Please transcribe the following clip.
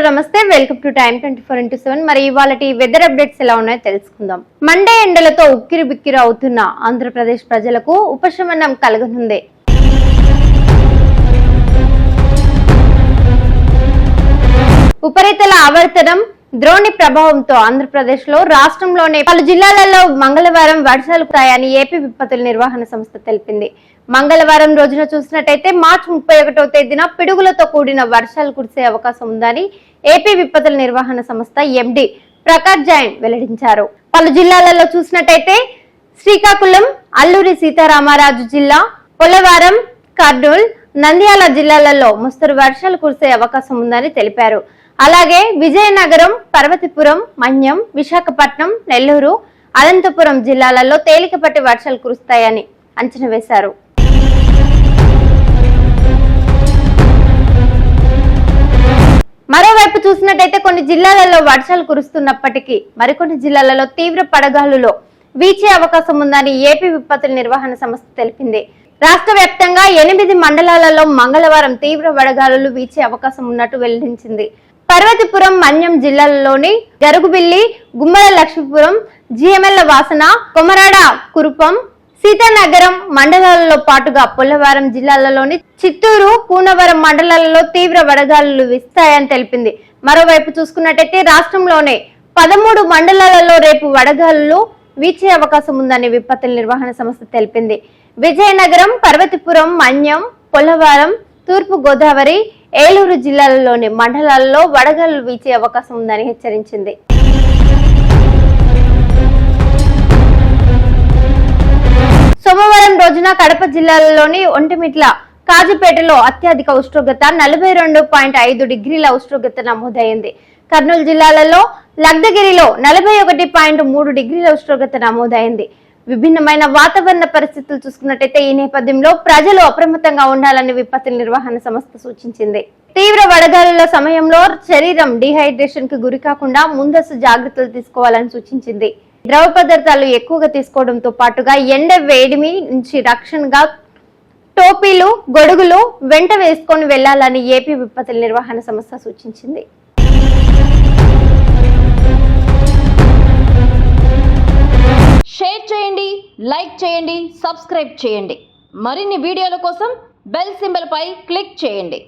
Hello నమస్తే, welcome to time 24x7. మరి ఇవాళటి weather updates ఎలా ఉన్నాయో తెలుసుకుందాం. మండే ఎండలతో ఉక్కిరి బిక్కిరి అవుతున్న ఆంధ్రప్రదేశ్ ప్రజలకు ఉపశమనం కలగనుంది. ఉపరితల ఆవర్తనం ద్రోణి ప్రభావంతో ఆంధ్రప్రదేశ్ లో రాష్ట్రంలోని పలు జిల్లాలలో మంగళవారం వర్షాలు కురుస్తాయని ఏపీ విపత్తుల నిర్వహణ సంస్థ తెలిపింది. మంగళవారం రోజున చూసినట్టయితే మార్చి 31వ తేదీన పిడుగులతో కూడిన వర్షాలు కురిసే అవకాశం ఉందని ఏపీ విపత్తుల నిర్వహణ సంస్థ ఎండి ప్రకాష్ జైన్ వెల్లడించారు. పలు జిల్లాలలో చూసినట్టయితే శ్రీకాకుళం, అల్లూరి సీతారామరాజు జిల్లా, పోలవరం, కర్నూలు, నంద్యాల జిల్లాలలో మోస్తరు వర్షాలు కురిసే అవకాశం ఉందని తెలిపారు. అలాగే విజయనగరం, పర్వతపురం, మన్యం, విశాఖపట్నం, నెల్లూరు, అనంతపురం జిల్లాలలో తేలికపాటి వర్షాలు కురుస్తాయని అంచనా వేశారు. మరోవైపు చూసినట్టయితే కొన్ని జిల్లాలలో వర్షాలు కురుస్తున్నప్పటికీ మరికొన్ని జిల్లాలలో తీవ్ర పడగాలులో వీచే అవకాశం ఉందని ఏపీ విపత్తుల నిర్వహణ సంస్థ తెలిపింది. రాష్ట్ర వ్యాప్తంగా 8 మండలాలలో మంగళవారం తీవ్ర వడగాలులు వీచే అవకాశం ఉన్నట్టు వెల్లడించింది. పర్వతపురం, మన్యం జిల్లాలలోని గరుగుబిల్లి, గుమ్మల లక్ష్మీపురం, జిఎంఎల్ వాసన, కొమరాడ, కురుపం, సీతానగరం మండలాలలో పాటుగా పోలవరం జిల్లాలలోని చిత్తూరు, కూనవరం మండలాలలో తీవ్ర వడగాలులు వీస్తాయని తెలిపింది. మరోవైపు చూసుకున్నట్టయితే రాష్ట్రంలోనే 13 మండలాలలో రేపు వడగాలులు వీచే అవకాశం ఉందని విపత్తుల నిర్వహణ సంస్థ తెలిపింది. విజయనగరం, పర్వతపురం, మన్యం, పోలవరం, తూర్పు గోదావరి, ఏలూరు జిల్లాలలోని మండలాల్లో వడగాలులు వీచే అవకాశం ఉందని హెచ్చరించింది. సోమవారం రోజున కడప జిల్లాలోని ఒంటిమిట్ల, కాజీపేటలో అత్యధిక ఉష్ణోగ్రత 42.5 డిగ్రీల ఉష్ణోగ్రత నమోదైంది. కర్నూలు జిల్లాలలో లగ్ధగిరిలో 41.3 డిగ్రీల ఉష్ణోగ్రత నమోదైంది. విభిన్నమైన వాతావరణ పరిస్థితులు చూసుకున్నట్టయితే ఈ నేపథ్యంలో ప్రజలు అప్రమత్తంగా ఉండాలని విపత్తుల నిర్వహణ సంస్థ సూచించింది. తీవ్ర వడగాలుల సమయంలో శరీరం డిహైడ్రేషన్ కు గురి కాకుండా ముందస్తు జాగ్రత్తలు తీసుకోవాలని సూచించింది. ద్రవ పదార్థాలు ఎక్కువగా తీసుకోవడంతో పాటుగా ఎండ వేడిమి నుంచి రక్షణగా టోపీలు, గొడుగులు వెంట వేసుకొని వెళ్లాలని ఏపీ విపత్తుల నిర్వహణ సంస్థ సూచించింది. షేర్ చేయండి, లైక్ చేయండి, సబ్స్క్రైబ్ చేయండి. మరిన్ని వీడియోల కోసం బెల్ సింబల్ పై క్లిక్ చేయండి.